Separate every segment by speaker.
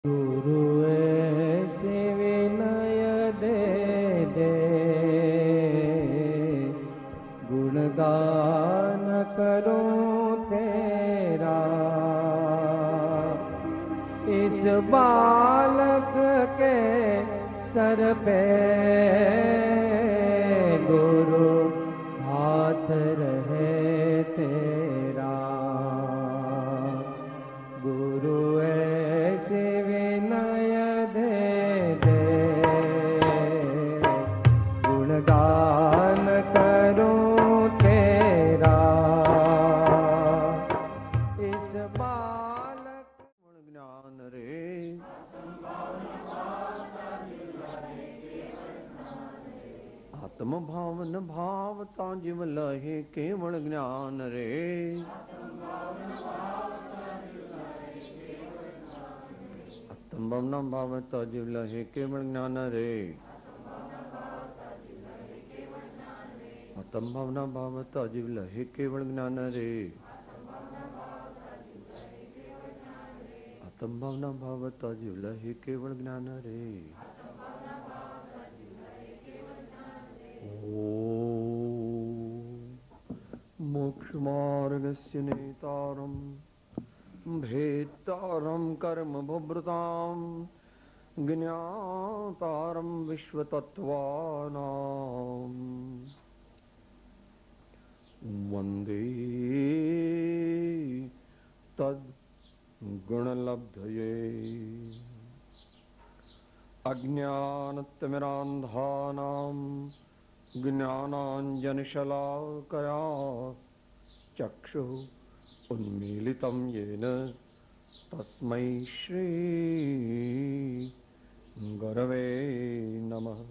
Speaker 1: गुरु ऐसे विनय दे दे, गुणगान करूं तेरा। इस बालक के सर पे गुरु हाथ रहे तेरा। गुरु ऐसे विनय दे दे, गुणगान करूं तेरा। इस बालक गुण ज्ञान रे, आत्म भावन भावता जीव लहे केवल ज्ञान रे। आत्म भावना भावता जीव लहे केवल ज्ञान रे। आत्म भावना भावता जीव लहे केवल ज्ञान रे। आत्म भावना भावता जीव लहे केवल ज्ञान रे। मोक्ष मार्गस्य नेतारं भेत्तारं कर्म भुभृतां ज्ञातारं विश्वतत्त्वानां वन्दे तद्गुणलब्धये। अज्ञानतिमिरान्धानां ज्ञानाञ्जनशलाकया चक्षुः उन्मीलितं येन तस्मै श्री गुरवे नमः।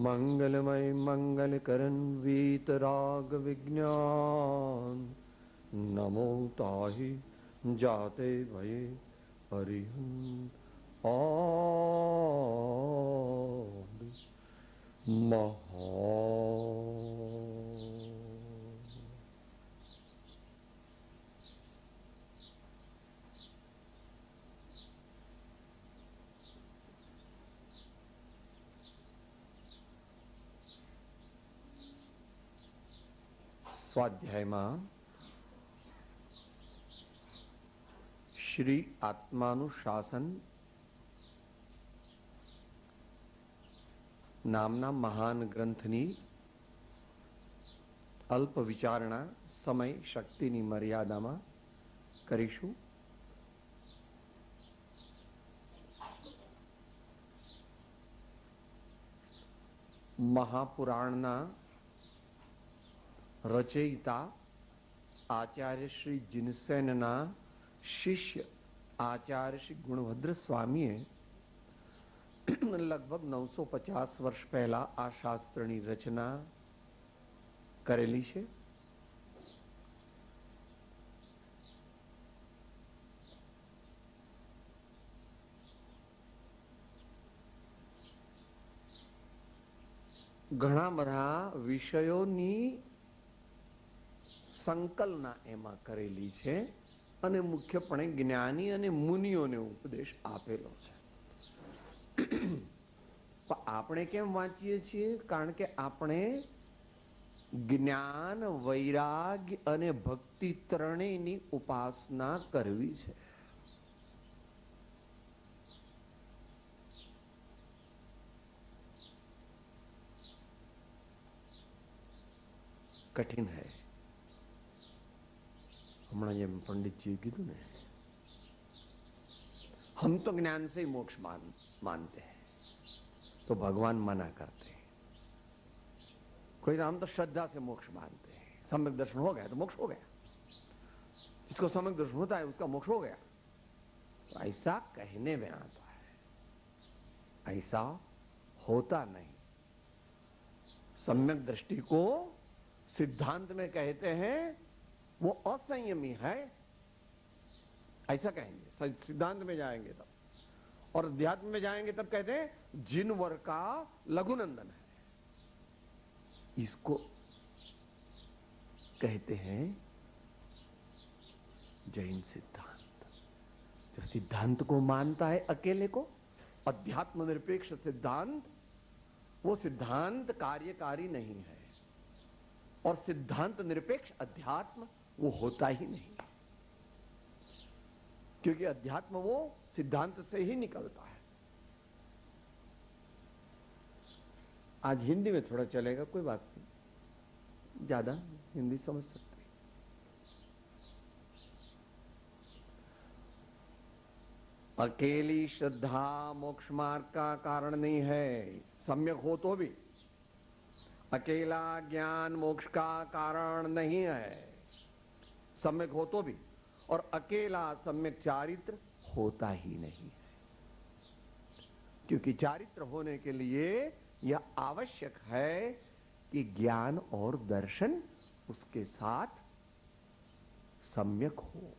Speaker 1: मंगलमय मंगलकरण वीतराग विज्ञान, नमो ताहि जाते भये हरिहं आदि महा। स्वाध्यायમાં શ્રી આત્માનુશાસન નામના મહાન ગ્રંથની અલ્પ વિચારણા સમય શક્તિની મર્યાદામાં કરીશું. મહાપુરાણના રચયિતા આચાર્ય શ્રી જીનસેનના શિષ્ય આચાર્ય શ્રી ગુણભદ્ર સ્વામીએ લગભગ 950 વર્ષ પહેલા આ શાસ્ત્રની રચના કરેલી છે. ઘણા બધા વિષયોની સંકલના એમાં કરેલી છે અને મુખ્યપણે જ્ઞાની અને મુનિઓને ઉપદેશ આપેલો છે. આપણે કેમ વાંચીએ છીએ? કારણ કે આપણે જ્ઞાન, વૈરાગ્ય અને ભક્તિ ત્રણેયની ઉપાસના કરવી છે. कठिन है. हमारा ये पंडित जी कीधु ने, हम तो ज्ञान से ही मोक्ष मानते हैं, तो भगवान मना करते हैं. कोई हम तो श्रद्धा से मोक्ष मानते हैं, सम्यक दर्शन हो गया तो मोक्ष हो गया, जिसको सम्यक दर्शन होता है उसका मोक्ष हो गया. तो ऐसा कहने में आता है, ऐसा होता नहीं. सम्यक दृष्टि को सिद्धांत में कहते हैं वो असंयमी है, ऐसा कहेंगे. सिद्धांत में जाएंगे तब, और अध्यात्म में जाएंगे तब कहते हैं जिनवर का लघुनंदन है. इसको कहते हैं जैन सिद्धांत. जो सिद्धांत को मानता है अकेले को, अध्यात्म निरपेक्ष सिद्धांत, वो सिद्धांत कार्यकारी नहीं है। और सिद्धांत निरपेक्ष अध्यात्म वो होता ही नहीं, क्योंकि अध्यात्म वो सिद्धांत से ही निकलता है। आज हिंदी में थोड़ा चलेगा, कोई बात नहीं, ज्यादा हिंदी समझ सकते। अकेली श्रद्धा मोक्ष मार्ग का कारण नहीं है, सम्यक हो तो भी। अकेला ज्ञान मोक्ष का कारण नहीं है, सम्यक हो तो भी। और अकेला सम्यक चारित्र होता ही नहीं है, क्योंकि चारित्र होने के लिए यह आवश्यक है कि ज्ञान और दर्शन उसके साथ सम्यक हो।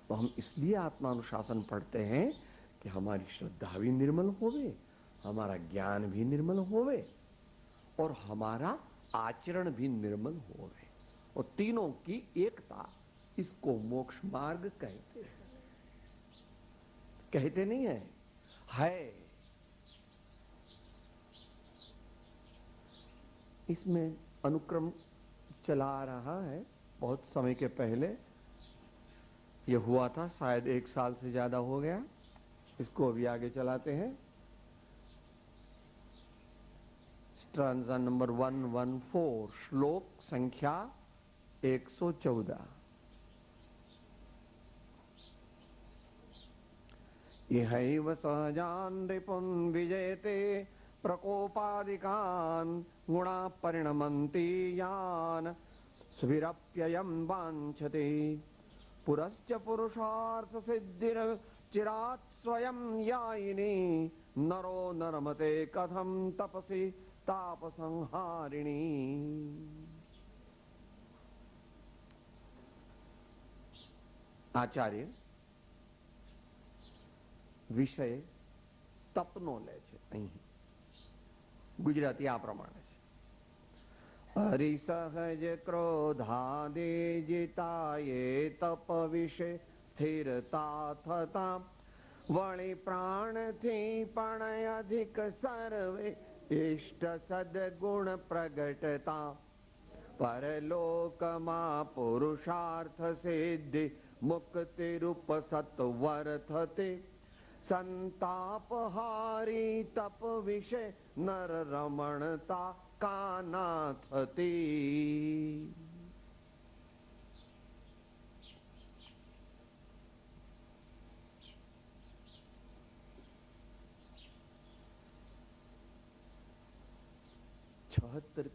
Speaker 1: तो हम इसलिए आत्मानुशासन पढ़ते हैं कि हमारी श्रद्धा भी निर्मल होवे, हमारा ज्ञान भी निर्मल होवे और हमारा आचरण भी निर्मल होवे। और तीनों की एकता, इसको मोक्ष मार्ग कहते हैं। कहते नहीं है। इसमें अनुक्रम चला आ रहा है, बहुत समय के पहले यह हुआ था, शायद 1 साल से ज्यादा हो गया। इसको अभी आगे चलाते हैं। स्ट्रांजा नंबर 114, श्लोक संख्या 114। इहैव सहजान् रिपुन् विजयते प्रकोपादिकान् गुणाः परिणमन्ति यान् सुभिरप्ययं वाञ्छते पुरश्च पुरुषार्थ सिद्धिर चिरात् स्वयं यायिनी नरो नरमते कथम तपसि ताप संहारिणी। आचार्य વિષય તપનો લે છે અહીં ગુજરાતી આ પ્રમાણે છે। હરિસહજ ક્રોધાદે જીતાયે તપ વિશે સ્થિરતા થતા વળી પ્રાણથી પણ અધિક સર્વે ઇષ્ટ સદગુણ પ્રગટતા પરલોકમાં પુરુષાર્થ સિદ્ધિ મુક્તિ રૂપ સત્વર થતે संतापहारी तप विषय नर रमणता काना थती।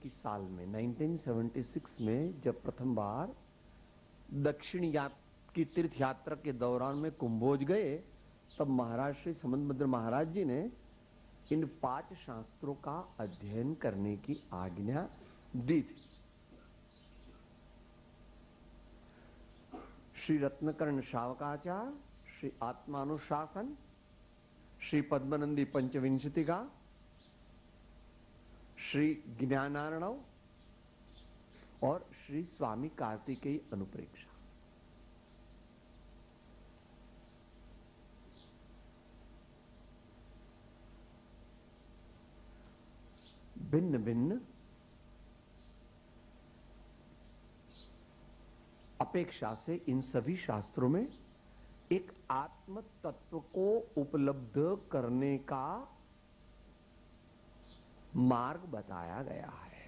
Speaker 1: की साल में 1976 में जब प्रथम बार दक्षिण की तीर्थ यात्रा के दौरान में कुंभोज गए, तब महाराज श्री समंतभद्र महाराज जी ने इन 5 शास्त्रों का अध्ययन करने की आज्ञा दी थी। श्री रत्नकर्ण शावकाचार्य, श्री आत्मानुशासन, श्री पद्मनंदी पंचविंशतिका, श्री ज्ञानार्णव और श्री स्वामी कार्तिकेय अनुप्रेक्षा। भिन्न भिन्न अपेक्षा से इन सभी शास्त्रों में एक आत्म तत्व को उपलब्ध करने का मार्ग बताया गया है।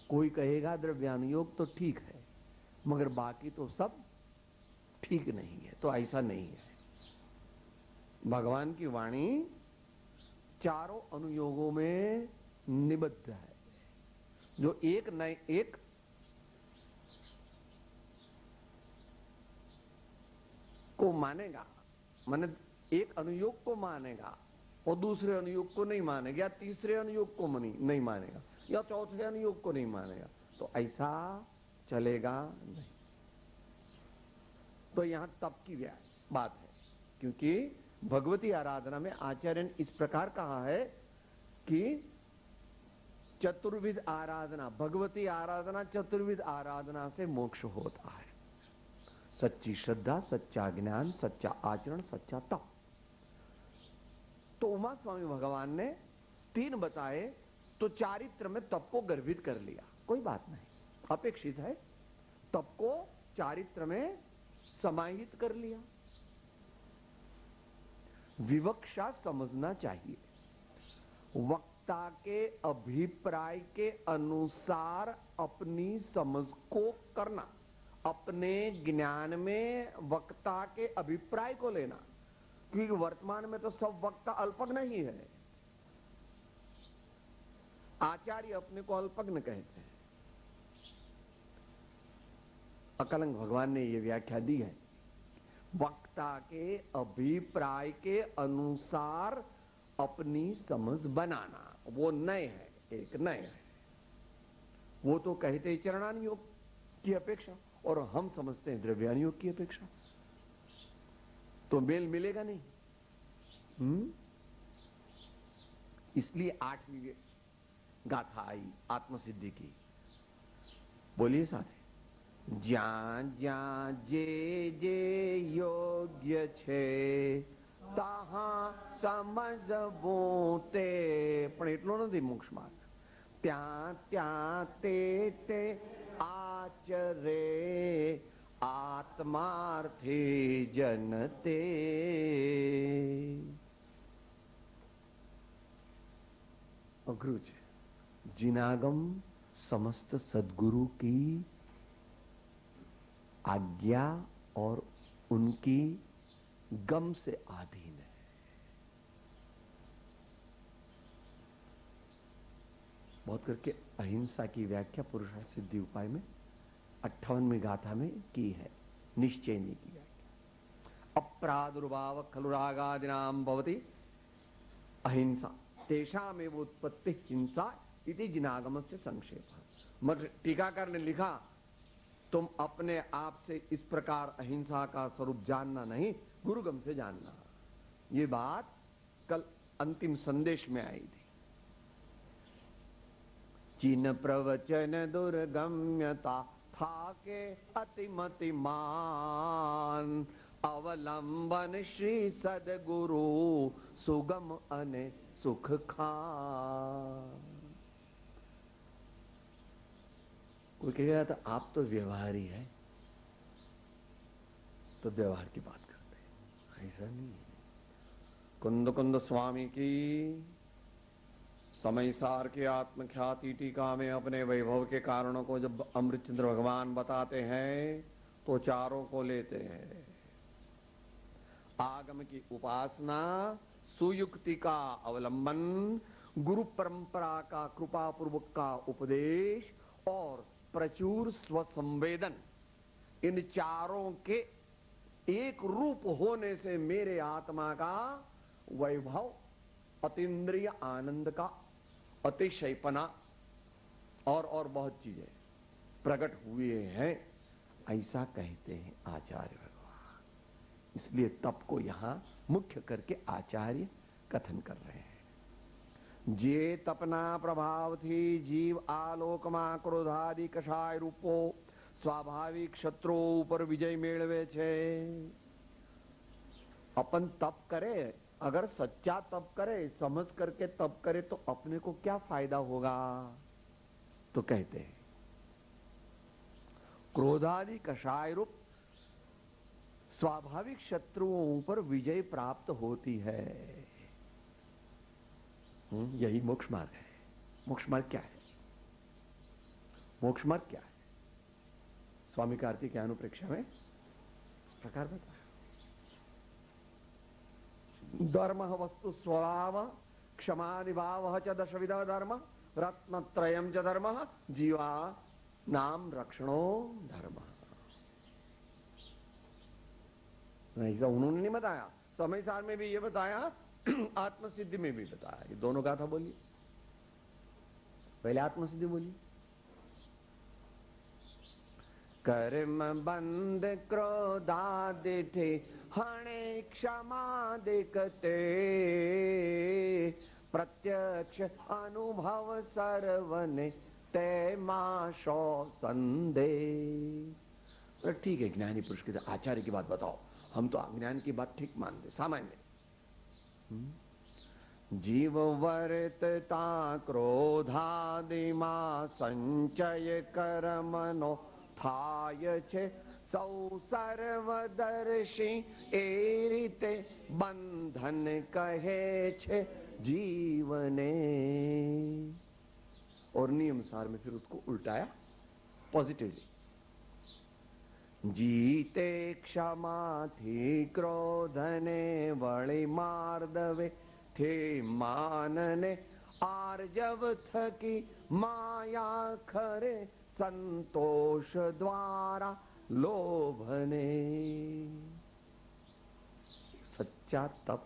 Speaker 1: कोई कहेगा द्रव्यानुयोग तो ठीक है, मगर बाकी तो सब ठीक नहीं है, तो ऐसा नहीं है। भगवान की वाणी चारों अनुयोगों में निबद्ध है। जो एक नए एक को मानेगा, माने एक अनुयोग को मानेगा और दूसरे अनुयोग को नहीं मानेगा, या तीसरे अनुयोग को नहीं मानेगा, या चौथे अनुयोग को नहीं मानेगा, तो ऐसा चलेगा नहीं। तो यहां तप की बात है, क्योंकि भगवती आराधना में आचार्य ने इस प्रकार कहा है कि चतुर्विध आराधना, भगवती आराधना चतुर्विध आराधना से मोक्ष होता है। सच्ची श्रद्धा, सच्चा ज्ञान, सच्चा आचरण, सच्चा तप। तो उमा स्वामी भगवान ने 3 बताए, तो चारित्र में तप को गर्भित कर लिया, कोई बात नहीं, अपेक्षित है। तप को चारित्र में समाहित कर लिया। विवक्षा समझना चाहिए, वक्ता के अभिप्राय के अनुसार अपनी समझ को करना, अपने ज्ञान में वक्ता के अभिप्राय को लेना, क्योंकि वर्तमान में तो सब वक्ता अल्पज्ञ नहीं है। आचार्य अपने को अल्पज्ञ कहते हैं। अकलंक भगवान ने यह व्याख्या दी है, वक्ता के अभिप्राय के अनुसार अपनी समझ बनाना, वो नए है, एक नए है। वो तो कहते हैं चरणानुयोग की अपेक्षा, और हम समझते हैं द्रव्यानुयोग की अपेक्षा, तो मेल मिलेगा नहीं। इसलिए 8वीं गाथा आई आत्मसिद्धि की। बोलिए सारे, જ્યાં જ્યાં જે જે યોગ્ય છે તહાં સમજવું તે, પણ એટલો નથી મોક્ષ માર્ગ। ત્યાં ત્યાં તે તે આચરે આત્માર્થી જનતે। અઘરું છે। जिनागम समस्त सद्गुरु की आज्ञा और उनकी गम से अधीन है। बहुत करके अहिंसा की व्याख्या पुरुषार्थ सिद्धि उपाय में 58वीं गाथा में की है, निश्चयनी की व्याख्या। अप्रादुर्भाव खलु रागादिनाम भवति अहिंसा तेषामेव उत्पत्ति हिंसा इति जिनागम से संक्षेप। मगर टीकाकार ने लिखा, तुम अपने आप से इस प्रकार अहिंसा का स्वरूप जानना नहीं, गुरुगम से जानना। ये बात कल अंतिम संदेश में आई थी। चिन प्रवचन दुर्गम्यता था के अतिमति मान, अवलंबन श्री सदगुरु सुगम अने सुख खान। कोई कहेगा तो आप तो व्यवहारी है, तो व्यवहार की बात करते हैं, ऐसा नहीं है। कुंद कुंद स्वामी की समयसार के आत्मख्याति टीका में अपने वैभव के कारणों को जब अमृतचंद्र भगवान बताते हैं तो चारों को लेते हैं। आगम की उपासना, सुयुक्ति का अवलंबन, गुरु परंपरा का कृपा पूर्वक का उपदेश और प्रचुर स्वसंवेदन, इन चारों के एक रूप होने से मेरे आत्मा का वैभव, अतीन्द्रिय आनंद का अतिशयपना और बहुत चीजें प्रकट हुए हैं, ऐसा कहते हैं आचार्य भगवान। इसलिए तप को यहां मुख्य करके आचार्य कथन कर रहे हैं। जे तपना प्रभाव थी जीव आलोकमा क्रोधादि कषाय रूपो स्वाभाविक शत्रु ऊपर विजय मेळवे छे। अपन तप करे, अगर सच्चा तप करे, समझ करके तप करे, तो अपने को क्या फायदा होगा? तो कहते हैं क्रोधादि कषाय रूप स्वाभाविक शत्रुओं पर विजय प्राप्त होती है। यही मोक्ष मार्ग है। मोक्ष मार्ग क्या है? मोक्ष मार्ग क्या है? स्वामी कार्तिक के अनुप्रेक्षा में इस प्रकार बताया। धर्म वस्तु स्वभाव क्षमा निभाव च दशविध धर्म रत्नत्रयम् च धर्म जीवा नाम रक्षणो धर्म। ऐसा उन्होंने नहीं बताया, समय सार में भी ये बताया, आत्मसिद्धि में भी बताया। ये दोनों गाथा बोलिए। पहले आत्मसिद्धि बोलिए। कर्म बंद क्रोधादि थे हणे क्षमा दिखते, प्रत्यक्ष अनुभव सर्वने तैमा शो संदेह। ठीक है, ज्ञानी पुरुष के आचार्य की बात बताओ, हम तो अज्ञान की बात ठीक मानते सामान्य। जीव वर्तता क्रोधादिमा संचय कर्मनो थाय छे सौ सर्वदर्शी ए रीते बंधन कहे छे जीवने। और नियम सार में फिर उसको उल्टाया पॉजिटिवली। जीते क्षमा थी क्रोधने वळी मार्दवे थे मानने आर्जव थकी माया खरे संतोष द्वारा लोभने। सच्चा तप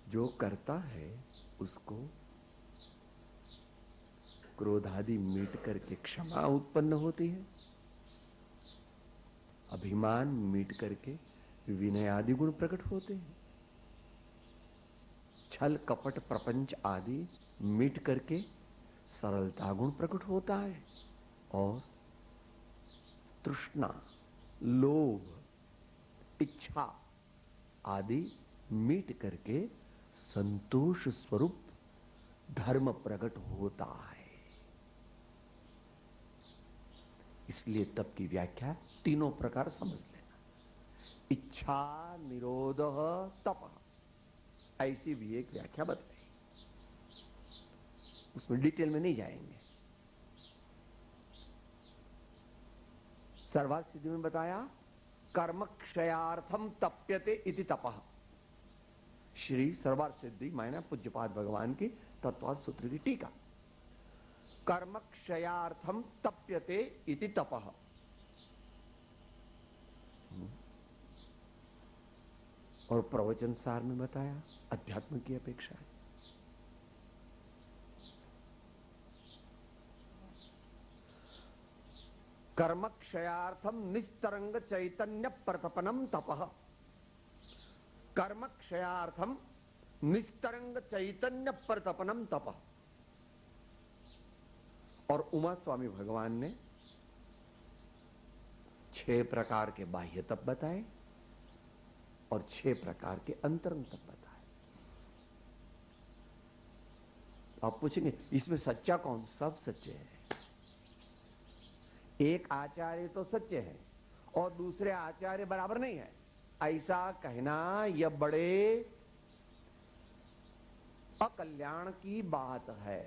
Speaker 1: जो करता है उसको क्रोधादि मीट करके क्षमा उत्पन्न होती है, अभिमान मीट करके विनय आदि गुण प्रकट होते हैं, छल कपट प्रपंच आदि मीट करके सरलता गुण प्रकट होता है, और तृष्णा लोभ इच्छा आदि मीट करके संतोष स्वरूप धर्म प्रकट होता है। इसलिए तप की व्याख्या तीनों प्रकार समझ लेना। इच्छा निरोध तप, ऐसी भी एक व्याख्या बताई, उसमें डिटेल में नहीं जाएंगे। सर्वार्थ सिद्धि में बताया कर्म क्षयार्थम तप्यते इति तपः। श्री सर्वार्थ सिद्धि मायना पूज्यपाद भगवान की तत्वार्थ सूत्र की टीका। कर्म क्षयार्थम तप्यते इति तपः। और प्रवचन सार में बताया अध्यात्म की अपेक्षा है। कर्म क्षयार्थम निस्तरंग चैतन्य प्रतपनम तपः। कर्म क्षयार्थम निस्तरंग चैतन्य प्रतपनम तपः। और उमा स्वामी भगवान ने 6 प्रकार के बाह्य तप बताए और 6 प्रकार के अंतरंग तप बताए। आप पूछेंगे इसमें सच्चा कौन? सब सच्चे हैं। एक आचार्य तो सच्चे हैं और दूसरे आचार्य बराबर नहीं है, ऐसा कहना यह बड़े अकल्याण की बात है।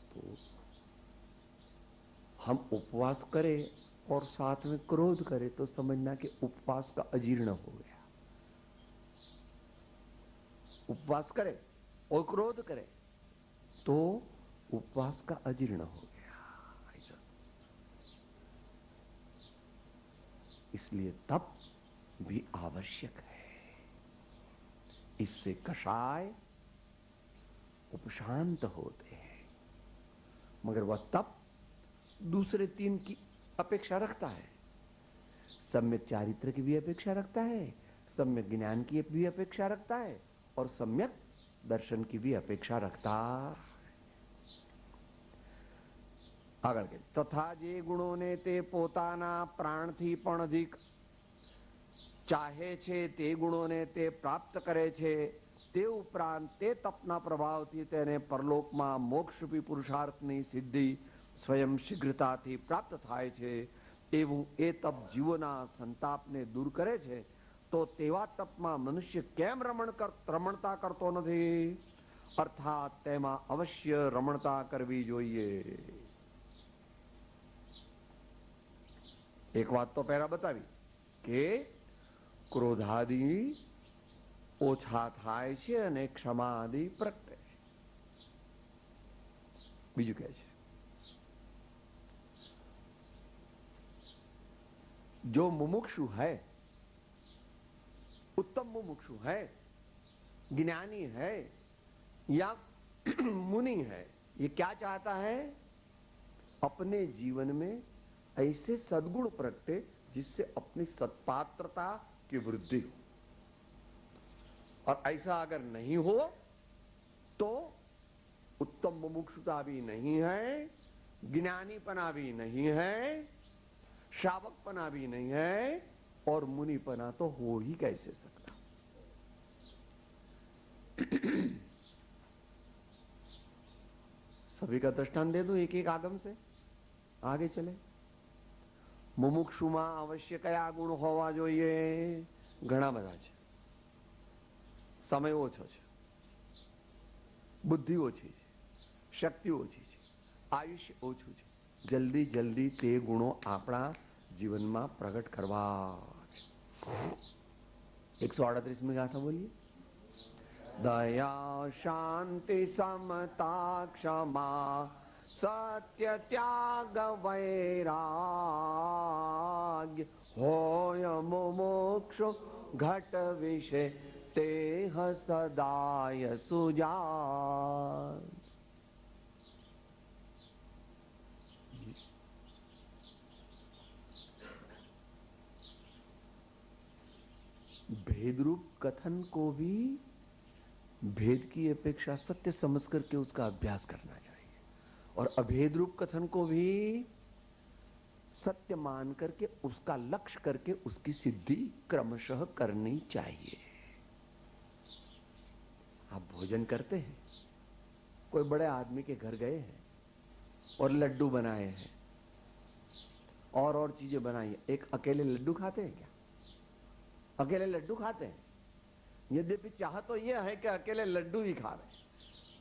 Speaker 1: तो हम उपवास करें और साथ में क्रोध करें तो समझना कि उपवास का अजीर्ण हो गया। उपवास करे और क्रोध करे तो उपवास का अजीर्ण हो गया, ऐसा समझना। इसलिए तप भी आवश्यक है। इससे कषाय उपशांत होते हैं, मगर वह तप दूसरे 3 की अपेक्षा रखता है। सम्यक चारित्र की भी अपेक्षा रखता है, सम्यक ज्ञान की भी अपेक्षा रखता है और सम्यक दर्शन की भी अपेक्षा रखता है। આગળ કે તથા જે ગુણોને તે પોતાના પ્રાણથી પણ અધિક ચાહે છે તે ગુણોને તે પ્રાપ્ત કરે છે, તે ઉપરાંત તે તપના પ્રભાવથી તેને પરલોકમાં મોક્ષરૂપી પુરુષાર્થની સિદ્ધિ સ્વયં શીઘ્રતાથી પ્રાપ્ત થાય છે। એવું એ તપ જીવોના સંતાપને દૂર કરે છે, તો તેવા તપમાં મનુષ્ય કેમ રમણતા કરતો નથી? અર્થાત તેમાં અવશ્ય રમણતા કરવી જોઈએ। एक बात तो पहला बतावी कि क्रोधादि ओछा थाय छे अने क्षमादि प्रगटे छे। बीजू कहे छे जो मुमुक्षु है, उत्तम मुमुक्षु है, ज्ञानी है या मुनि है, ये क्या चाहता है? अपने जीवन में ऐसे सद्गुण प्रगटे जिससे अपनी सत्पात्रता की वृद्धि हो। और ऐसा अगर नहीं हो तो उत्तम मुमुक्षुता भी नहीं है, ज्ञानीपना भी नहीं है, शावकपना भी नहीं है, और मुनिपना तो हो ही कैसे सकता। सभी का दृष्टांत दे दूं एक एक आगम से, आगे चले। मुमुक्षुमा अवश्य कया गुण होवा જોઈએ? ઘણા બધા છે। સમય ઓછો છે, બુદ્ધિ ઓછી છે, શક્તિ ઓછી છે, આયુષ્ય ઓછું છે। જલ્દી જલ્દી તે ગુણો આપણા જીવનમાં પ્રગટ કરવા છે। 138મી ગાથા બોલીએ। दया शांति समता क्षमा सत्य त्याग वैराग्य होय मुमुक्षु घट विषय तेह सदाय सुजान। भेदरूप कथन को भी भेद की अपेक्षा सत्य समझ करके उसका अभ्यास करना चाहिए, और अभेद रूप कथन को भी सत्य मान करके उसका लक्ष्य करके उसकी सिद्धि क्रमशः करनी चाहिए। आप भोजन करते हैं, कोई बड़े आदमी के घर गए हैं और लड्डू बनाए हैं और चीजें बनाई हैं, एक अकेले लड्डू खाते हैं क्या? अकेले लड्डू खाते हैं? यद्यपि चाह तो यह है कि अकेले लड्डू ही खा रहे,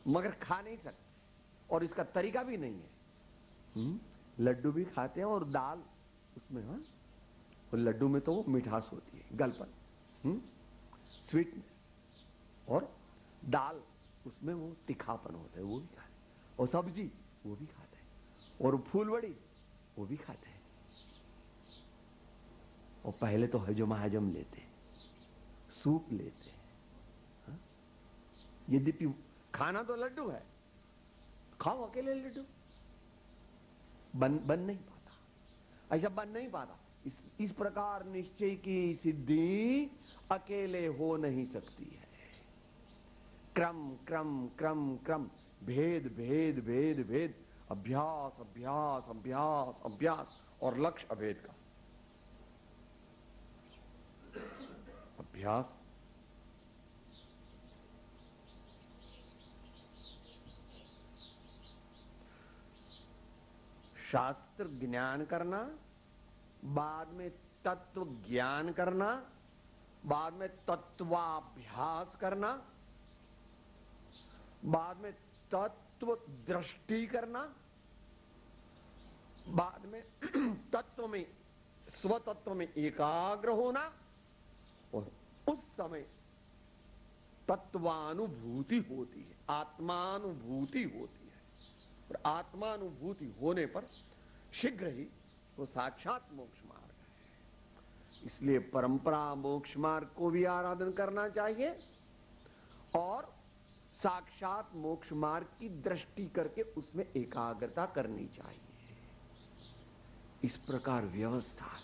Speaker 1: मगर खा नहीं सकते, और इसका तरीका भी नहीं है। लड्डू भी खाते हैं और दाल उसमें, हाँ, और लड्डू में तो वो मिठास होती है, गलपन, स्वीटनेस, और दाल उसमें वो तीखापन होता है, वो भी खाते हैं, और सब्जी वो भी खाते हैं, और फूलवड़ी वो भी खाते हैं। और पहले तो हजम हजम लेते हैं, सूप लेते हैं। यद्यपि खाना तो लड्डू है, खाओ अकेले लड्डू, बन नहीं पाता, ऐसा बन नहीं पाता। इस प्रकार निश्चय की सिद्धि अकेले हो नहीं सकती है। क्रम क्रम क्रम क्रम, भेद भेद भेद भेद, अभ्यास अभ्यास अभ्यास अभ्यास, और लक्ष्य अभेद का अभ्यास। शास्त्र ज्ञान करना, बाद में तत्व ज्ञान करना, बाद में तत्वाभ्यास करना, बाद में तत्व दृष्टि करना, बाद में तत्व में, स्वतत्व में एकाग्र होना, और उस समय तत्वानुभूति होती है, आत्मानुभूति होती है, और आत्मानुभूति होने पर शीघ्र ही वो साक्षात मोक्ष मार्ग है। इसलिए परंपरा मोक्ष मार्ग को भी आराधन करना चाहिए, और साक्षात मोक्ष मार्ग की दृष्टि करके उसमें एकाग्रता करनी चाहिए। इस प्रकार व्यवस्था है।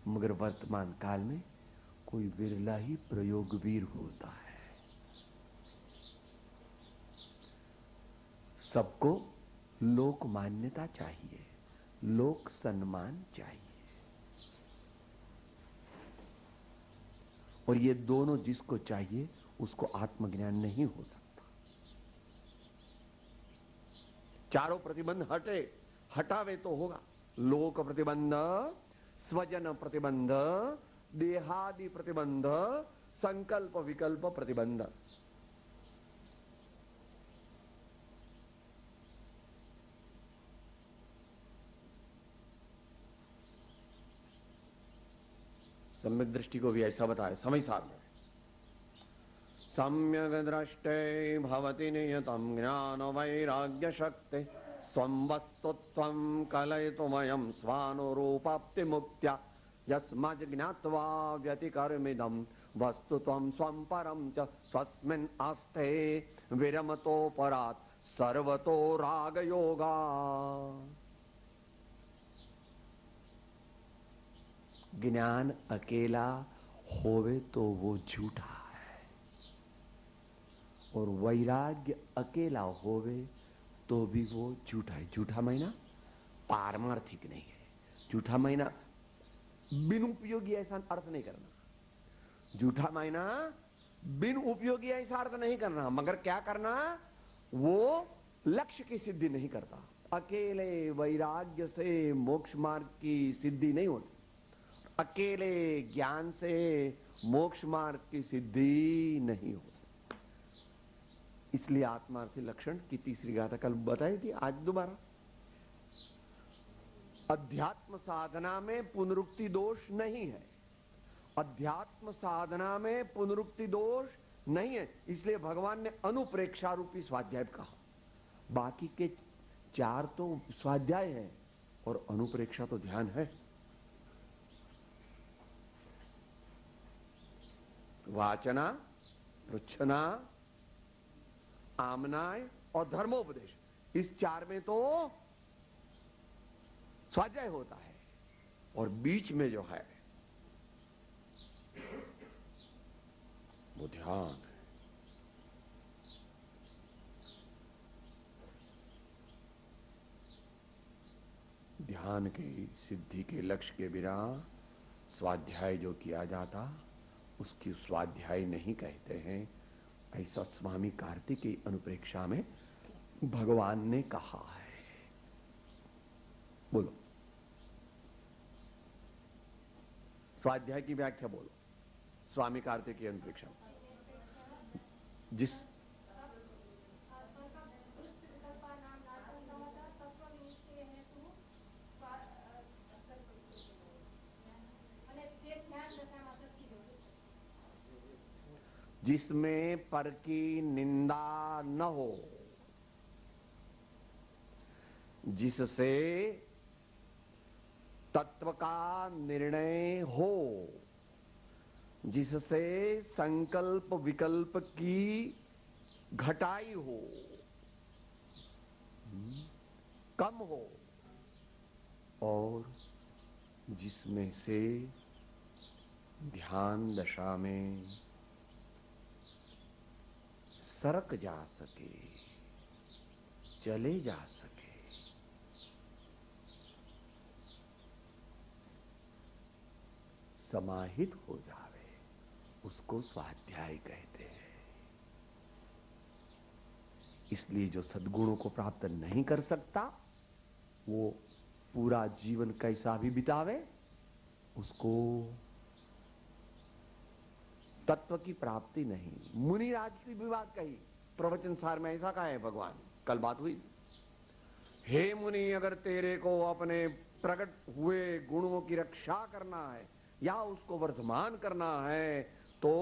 Speaker 1: मगर वर्तमान काल में कोई विरला ही प्रयोगवीर होता है। सबको लोक मान्यता चाहिए, लोक सम्मान चाहिए, और ये दोनों जिसको चाहिए उसको आत्मज्ञान नहीं हो सकता। चारों प्रतिबंध हटावे तो होगा। लोक प्रतिबंध, स्वजन प्रतिबंध, देहादि प्रतिबंध, संकल्प विकल्प प्रतिबंध। सम्यक दृष्टि को भी ऐसा बताया समय साधन। सम्यक दृष्टे भवति नियतम ज्ञान वैराग्य शक्ति स्वं वस्तुत्वं कलयितुमयं स्वानुरूपाप्ति मुक्त्या यस्मात् ज्ञात्वा व्यतिकर्मिदं वस्तुत्वं स्वं परं च स्वस्मिन् आस्ते विरमतो परात् सर्वतो रागयोगा। ज्ञान अकेला होवे तो वो झूठा है, और वैराग्य अकेला होवे तो भी वो झूठा है। झूठा महीना पारमार्थिक नहीं है। झूठा महीना बिन उपयोगी ऐसा अर्थ नहीं करना। झूठा महीना बिन उपयोगी ऐसा अर्थ नहीं करना, मगर क्या करना, वो लक्ष्य की सिद्धि नहीं करता। अकेले वैराग्य से मोक्ष मार्ग की सिद्धि नहीं होती, अकेले ज्ञान से मोक्ष मार्ग की सिद्धि नहीं होती। इसलिए आत्मार्थी लक्षण की तीसरी गाथा कल बताई थी, आज दोबारा। अध्यात्म साधना में पुनरुक्ति दोष नहीं है। अध्यात्म साधना में पुनरुक्ति दोष नहीं है, इसलिए भगवान ने अनुप्रेक्षा रूपी स्वाध्याय कहा। बाकी के 4 तो स्वाध्याय है और अनुप्रेक्षा तो ध्यान है। वाचना, पृच्छना, आमनाय और धर्मोपदेश, इस 4 में तो स्वाध्याय होता है, और बीच में जो है वो ध्यान है। ध्यान की सिद्धि के लक्ष्य के बिना स्वाध्याय जो किया जाता उसकी स्वाध्याय नहीं कहते हैं, ऐसा स्वामी कार्तिकेय अनुप्रेक्षा में भगवान ने कहा है। बोलो, स्वाध्याय की व्याख्या बोलो स्वामी कार्तिकेय अनुप्रेक्षा। जिस जिसमें पर की निंदा न हो, जिससे तत्व का निर्णय हो, जिससे संकल्प विकल्प की घटाई हो, कम हो, और जिसमें से ध्यान दशा में सरक जा सके, चले जा सके, समाहित हो जावे, उसको स्वाध्याय कहते हैं। इसलिए जो सद्गुणों को प्राप्त नहीं कर सकता वो पूरा जीवन कैसा भी बितावे, उसको तत्व की प्राप्ति नहीं। मुनिराज की भी बात कही, प्रवचन सार में ऐसा कहा है भगवान, कल बात हुई। हे मुनि, अगर तेरे को अपने प्रकट हुए गुणों की रक्षा करना है या उसको वर्धमान करना है तो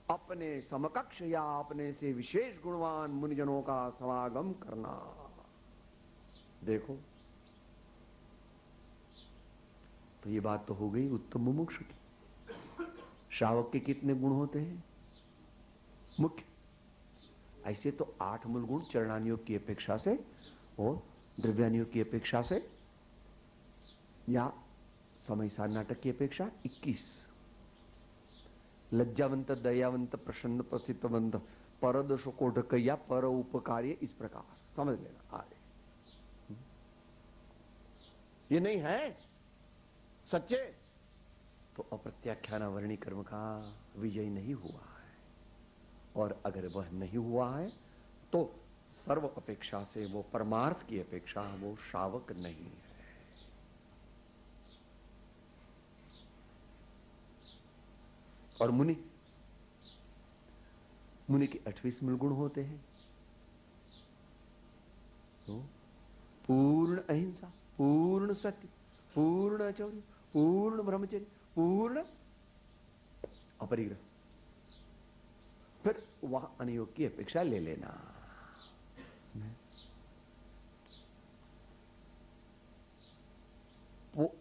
Speaker 1: अपने समकक्ष या अपने से विशेष गुणवान मुनिजनों का समागम करना। देखो, तो ये बात तो हो गई उत्तम मुमुक्ष की। श्रावक के कितने गुण होते हैं मुख्य? ऐसे तो 8 मूल गुण चरणानियोग की अपेक्षा से और द्रव्यानियोग की अपेक्षा से या समय सार नाटक की अपेक्षा 21। लज्जावंत, दयावंत, प्रसन्न, प्रसिद्धवंत, परदोष कोटक या पर उपकार्य, इस प्रकार समझ लेना। आगे ये नहीं है सच्चे तो अप्रत्याख्यान वर्णी कर्म का विजय नहीं हुआ है, और अगर वह नहीं हुआ है तो सर्व अपेक्षा से वो परमार्थ की अपेक्षा वो श्रावक नहीं है। और मुनि के 28 मूल गुण होते हैं। तो पूर्ण अहिंसा, पूर्ण सत्य, पूर्ण अचौर्य, पूर्ण ब्रह्मचर्य, पूर्ण अपरिग्रह। फिर वहां अनियोग की अपेक्षा ले लेना।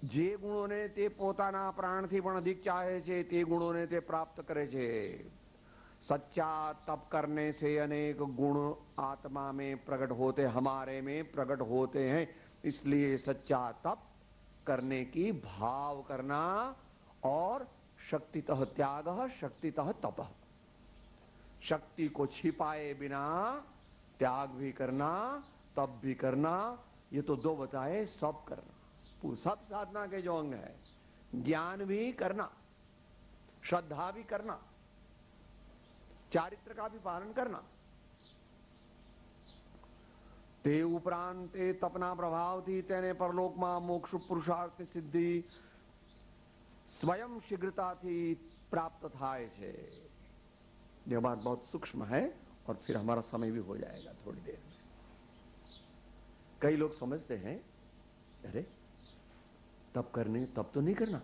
Speaker 1: જે ગુણોને તે પોતાના પ્રાણથી પણ અધિક ચાહે છે તે ગુણોને તે પ્રાપ્ત કરે છે। सच्चा तप करने से अनेक गुण आत्मा में प्रकट होते, हमारे में प्रकट होते हैं। इसलिए सच्चा तप करने की भाव करना और शक्तितः त्यागः शक्तितः तपः। शक्ति को छिपाए बिना त्याग भी करना, तप भी करना, ये तो दो बताए, सब करना। सब साधना के जो अंग है, ज्ञान भी करना, श्रद्धा भी करना, चारित्र का भी पालन करना। ते उपरांत ते तपना प्रभाव थी तेने परलोक में मोक्ष पुरुषार्थ सिद्धि स्वयं शीघ्रता थी प्राप्त थाय छे। यह बात बहुत सूक्ष्म है और फिर हमारा समय भी हो जाएगा थोड़ी देर में। कई लोग समझते हैं अरे तप करने, तप तो नहीं करना,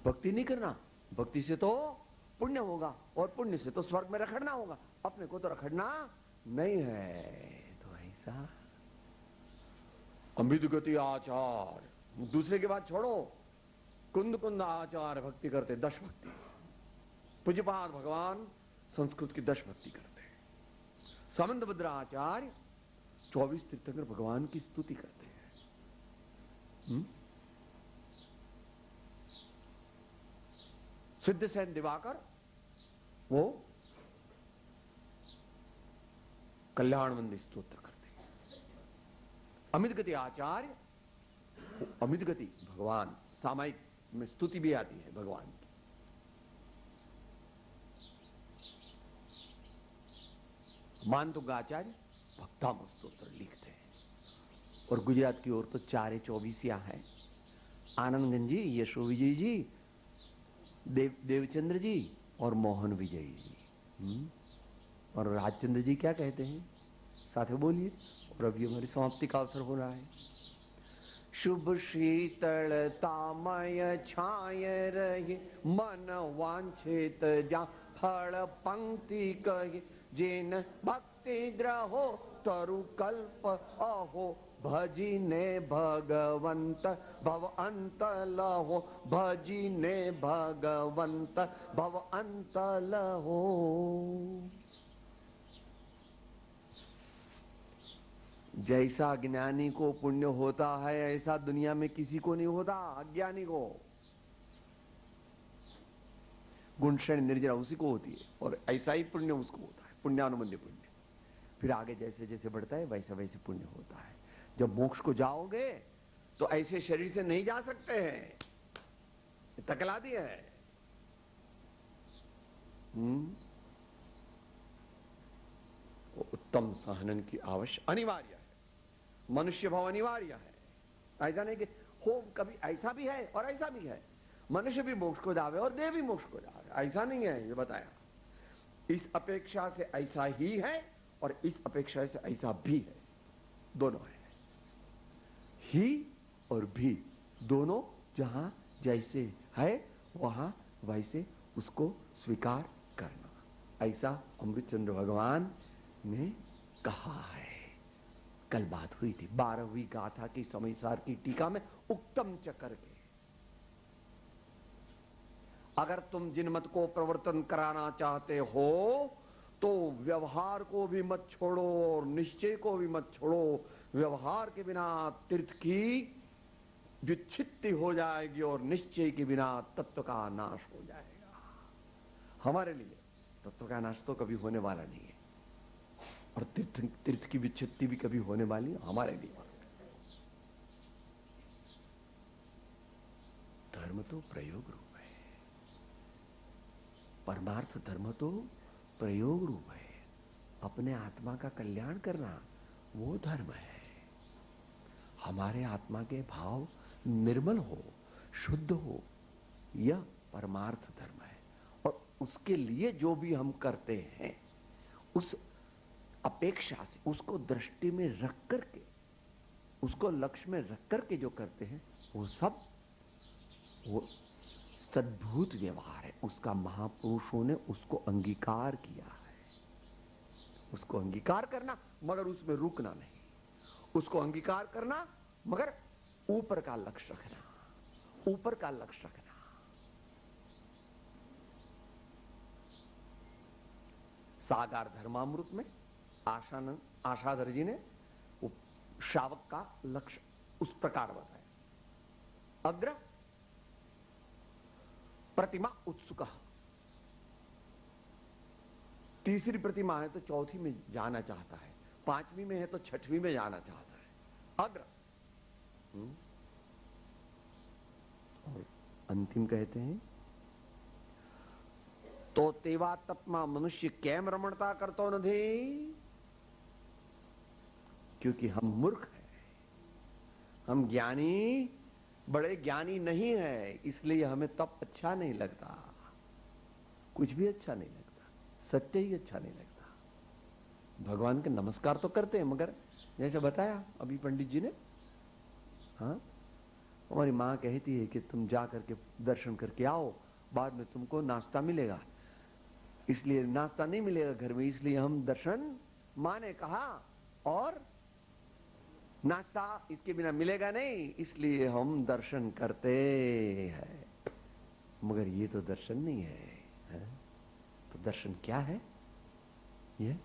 Speaker 1: भक्ति नहीं करना, भक्ति से तो पुण्य होगा और पुण्य से तो स्वर्ग में रखड़ना होगा, अपने को तो रखड़ना नहीं है। तो ऐसा अमृत गति आचार, दूसरे की बात छोड़ो, कुंद कुंद आचार भक्ति करते, दश भक्ति। पूज्यपाद भगवान संस्कृत की दश भक्ति करते हैं। समंत भद्र आचार्य 24 तीर्थंकर भगवान की स्तुति करते हैं। सिद्धसेन दिवाकर वो कल्याण मंदिर स्तोत्र करते हैं। अमित गति आचार्य, अमित गति भगवान, सामायिक में स्तुति भी आती है भगवान की। मानतुंगाचार्य भक्ताम स्तोत्र लिखते हैं। और गुजरात की ओर तो 4-24 हैं। आनंदगंज जी, यशो विजय जी, देवचंद्र जी और मोहन विजय जी। और राजचंद्र जी क्या कहते हैं, साथ में बोलिए। और अभी हमारी समाप्ति का अवसर हो रहा है। शुभ शीतलतामय छाय रहे, मन वांछित जा फल पंक्ति कहे, जिन भक्ति द्रहो तरु कल्प अहो, भजिने भगवंत भव अंत लहो, भजिने भगवंत भव अंत लहो। जैसा ज्ञानी को पुण्य होता है ऐसा दुनिया में किसी को नहीं होता, अज्ञानी को। गुणक्षण निर्जरा उसी को होती है और ऐसा ही पुण्य उसको होता है, पुण्यानुबंधी पुण्य। फिर आगे जैसे जैसे बढ़ता है वैसे वैसे पुण्य होता है। जब मोक्ष को जाओगे तो ऐसे शरीर से नहीं जा सकते हैं, तकला दिया है। उत्तम सहनन की आवश्यक अनिवार्य है, मनुष्य भाव अनिवार्य है। ऐसा नहीं कि हो, कभी ऐसा भी है और ऐसा भी है। मनुष्य भी मोक्ष को जावे और देव भी मोक्ष को जावे, ऐसा नहीं है। ये बताया इस अपेक्षा से ऐसा ही है और इस अपेक्षा से ऐसा भी है, दोनों है। ही और भी दोनों जहां जैसे है वहां वैसे उसको स्वीकार करना, ऐसा अमृतचंद्र भगवान ने कहा है। कल बात हुई थी 12वीं गाथा की समयसार की टीका में उक्तम चक्र के। अगर तुम जिनमत को प्रवर्तन कराना चाहते हो तो व्यवहार को भी मत छोड़ो और निश्चय को भी मत छोड़ो। व्यवहार के बिना तीर्थ की व्युच्छित्ति हो जाएगी और निश्चय के बिना तत्व का नाश हो जाएगा। हमारे लिए तत्व का नाश तो कभी होने वाला नहीं है और तीर्थ की विच्छित्ति भी कभी होने वाली हमारे लिए। धर्म तो प्रयोग रूप है, परमार्थ धर्म तो प्रयोग रूप है। अपने आत्मा का कल्याण करना वो धर्म है। हमारे आत्मा के भाव निर्मल हो, शुद्ध हो, यह परमार्थ धर्म है। और उसके लिए जो भी हम करते हैं उस अपेक्षा से, उसको दृष्टि में रख करके, उसको लक्ष्य में रख करके जो करते हैं वो सब वो सद्भूत व्यवहार है। उसका महापुरुषों ने उसको अंगीकार किया है। उसको अंगीकार करना मगर उसमें रुकना नहीं, उसको अंगीकार करना मगर ऊपर का लक्ष्य रखना, ऊपर का लक्ष्य रखना। सागार धर्मामृत में आशाधर जी ने श्रावक का लक्ष्य उस प्रकार बताया। अग्र प्रतिमा उत्सुक, तीसरी प्रतिमा है तो चौथी में जाना चाहता है, पांचवी में है तो छठवीं में जाना चाहता है, अग्र। और अंतिम कहते हैं तो तेवा तपमा मनुष्य केम रमणता करतो नहीं, क्योंकि हम मूर्ख हैं, हम ज्ञानी बड़े ज्ञानी नहीं है, इसलिए हमें तप अच्छा नहीं लगता, कुछ भी अच्छा नहीं लगता, सत्य ही अच्छा नहीं लगता। भगवान के नमस्कार तो करते हैं, मगर जैसे बताया अभी पंडित जी ने, हाँ, हमारी माँ कहती है कि तुम जा करके दर्शन करके आओ, बाद में तुमको नाश्ता मिलेगा, इसलिए नाश्ता नहीं मिलेगा घर में, इसलिए हम दर्शन, माँ ने कहा, और नाश्ता इसके बिना मिलेगा नहीं, इसलिए हम दर्शन करते हैं। मगर ये तो दर्शन नहीं है? तो दर्शन क्या है? ये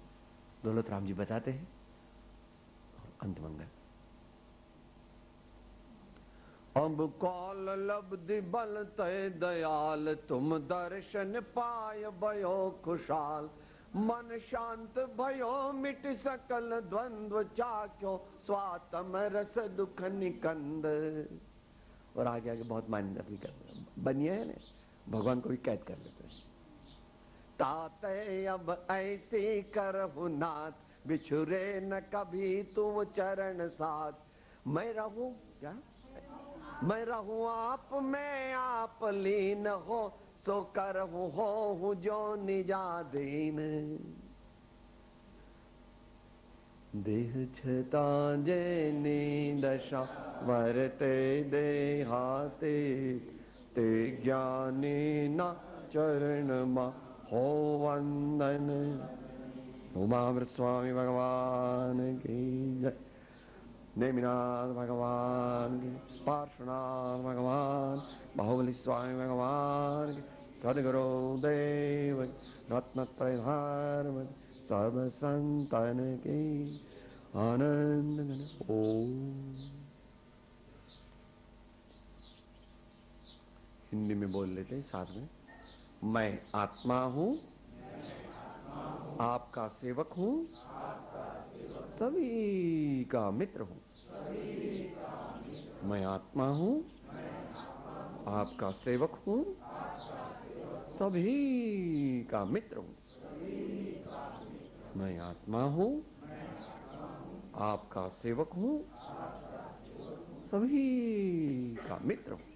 Speaker 1: दौलत राम जी बताते हैं। अंत मंगल। अब कौल लब्धि बल तय दयाल, तुम दर्शन पाय भयो खुशाल, मन शांत भयो मिट सकल द्वंद्व, चाक्यो स्वातम रस दुख निकंद। और आगे आगे बहुत मान्य भी कर बनिए है ना, भगवान को भी कैद कर लेते हैं। ताते अब ऐसे करहु नाथ, बिछुरे न कभी तुम चरण साथ, मैं रहूं क्या, मैं रहूं आप में आप लीन हो, सो करहु हो जो निजादीन। देह छता जैनी दशा, वरते देहाते, ते ज्ञानी न चरण मा हो वंदन। उमावृत स्वामी भगवान की जय, नेमिनाथ भगवान की, पार्श्वनाथ भगवान, बाहुबली स्वामी भगवान की, सदगुरु देव रत्नत्रय धर्म सब संतन की आनंद। ओम। हिंदी में बोल लेते हैं साथ में। मैं आत्मा हूं, आपका सेवक हूं, सभी का मित्र हूं। मैं आत्मा हूं, आपका सेवक हूं, सभी का मित्र हूं। मैं आत्मा हूं, आपका सेवक हूं, सभी का मित्र हूं।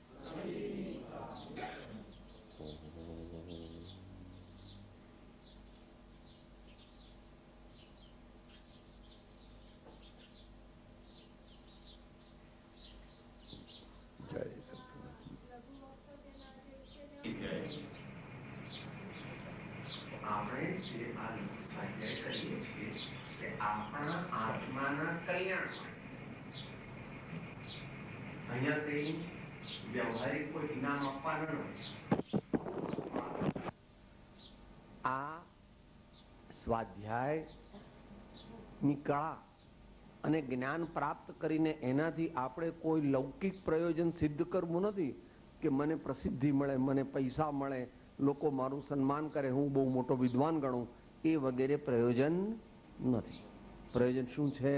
Speaker 1: આપણે જે આ સ્વાધ્યાય કરીએ છીએ તે આપણા આત્માના કલ્યાણ માટે. અહીંયા કઈ વ્યવહારિક કોઈ ઇનામ આપવાનું નથી. આ સ્વાધ્યાયની કળા અને જ્ઞાન પ્રાપ્ત કરીને એનાથી આપણે કોઈ લૌકિક પ્રયોજન સિદ્ધ કરવું નથી કે મને પ્રસિદ્ધિ મળે, મને પૈસા મળે, લોકો મારું સન્માન કરે, હું બહુ મોટો વિદ્વાન ગણું, એ વગેરે પ્રયોજન નથી. પ્રયોજન શું છે?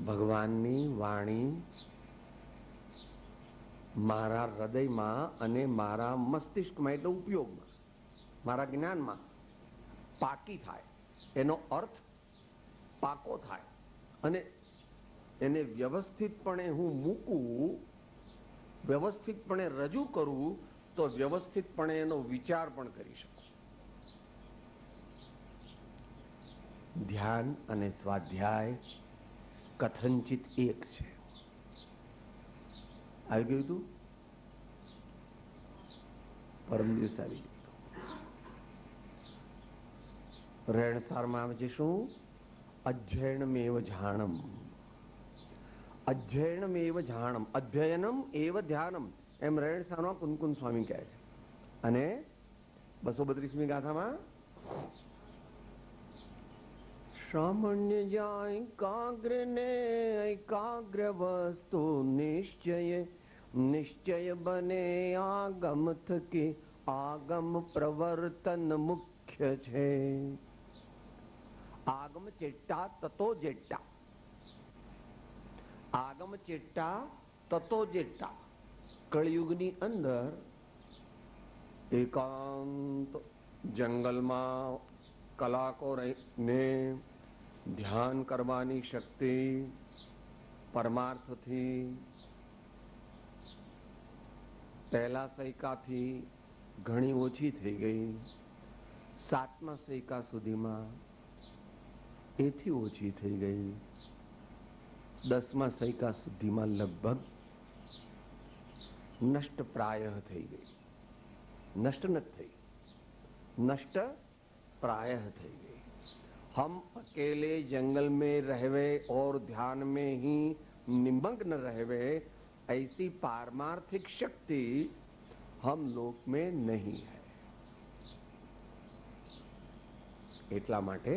Speaker 1: ભગવાનની વાણી મારા હૃદયમાં અને મારા મસ્તિષ્કમાં એટલે ઉપયોગમાં, મારા જ્ઞાનમાં પાકી થાય, એનો અર્થ પાકો થાય અને એને વ્યવસ્થિતપણે હું મૂકું, વ્યવસ્થિતપણે રજૂ કરું તો વ્યવસ્થિતપણે એનો વિચાર પણ કરી શકું. ધ્યાન અને સ્વાધ્યાય કથનચિત એક છે. આવી ગયું હતું? પરમ દિવસ આવી ગયું. રેણસારમાં આવે છે શું? અધ્યયનમેવ જાણમ. અધ્યયનમેવ જાણમ, અધ્યયનમ એવ ધ્યાનમ, એમ રેણસારમાં કુંદકુંદ સ્વામી કહે છે. અને 232મી ગાથામાં સામાન્ય જાય કાગ્ર ને એકાગ્ર વસ્તુ નિશ્ચય, નિશ્ચય બને આગમ થકી, આગમ પ્રવર્તન મુખ્ય છે. આગમ ચેટ્ટા તતો જેટ્ટા, આગમ ચેટ્ટા તતો જેટ્ટા. કળિયુગની અંદર એકાંત જંગલમાં કલાકો રહીને ધ્યાન કરવાની શક્તિ પરમાર્થથી પહેલા સૈકાથી ઘણી ઓછી થઈ ગઈ. 7મા સૈકા સુધીમાં એથી ઓછી થઈ ગઈ. 10મા સૈકા સુધીમાં લગભગ नष्ट प्रायः થઈ ગઈ. नष्ट નથી થઈ, नष्ट प्रायः થઈ गई. हम अकेले जंगल में रहवे और ध्यान में ही निमग्न रहवे, ऐसी पारमार्थिक शक्ति हम लोक में नहीं है. એટલા માટે